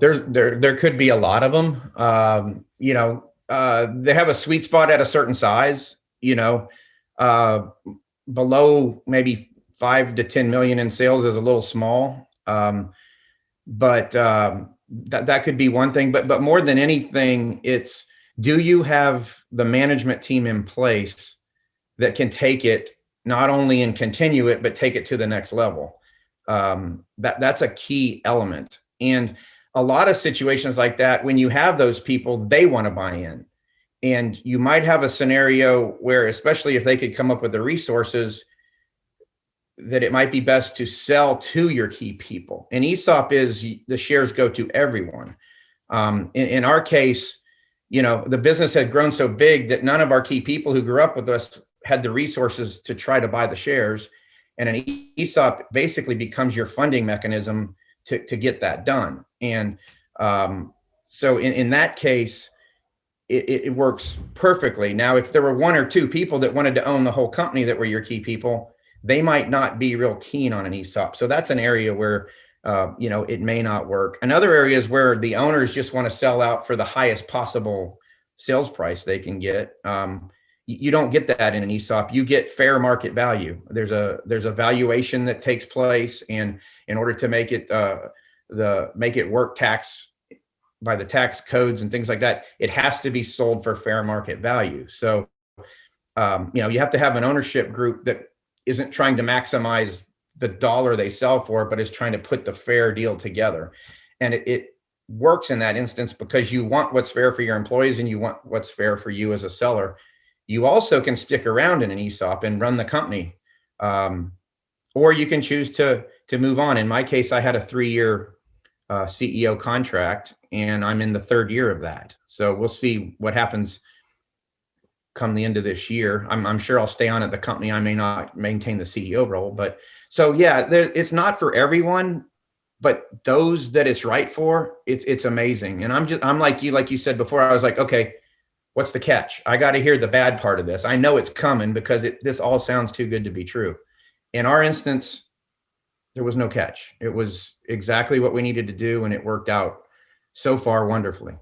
there could be a lot of them. They have a sweet spot at a certain size. Uh, Below maybe 5 to 10 million in sales is a little small. But that could be one thing. But more than anything, it's, do you have the management team in place that can take it not only and continue it, but take it to the next level? That's a key element. And a lot of situations like that, when you have those people, they want to buy in. And you might have a scenario where, especially if they could come up with the resources, that it might be best to sell to your key people. And ESOP is, the shares go to everyone. In our case, the business had grown so big that none of our key people who grew up with us had the resources to try to buy the shares. And an ESOP basically becomes your funding mechanism to get that done. And so in that case, it works perfectly. Now, if there were one or two people that wanted to own the whole company that were your key people, they might not be real keen on an ESOP. So that's an area where, it may not work. Another area is where the owners just want to sell out for the highest possible sales price they can get. You don't get that in an ESOP. You get fair market value. There's a valuation that takes place, and in order to make it make it work by the tax codes and things like that, it has to be sold for fair market value. So you have to have an ownership group that isn't trying to maximize the dollar they sell for, but is trying to put the fair deal together. And it works in that instance because you want what's fair for your employees and you want what's fair for you as a seller. You also can stick around in an ESOP and run the company, or you can choose to move on. In my case, I had a 3-year CEO contract, and I'm in the 3rd year of that. So we'll see what happens come the end of this year. I'm sure I'll stay on at the company. I may not maintain the CEO role, but so yeah, it's not for everyone, but those that it's right for, it's amazing. And I'm like you said before, I was like, okay, what's the catch? I got to hear the bad part of this. I know it's coming because this all sounds too good to be true. In our instance, there was no catch. It was exactly what we needed to do, and it worked out so far wonderfully.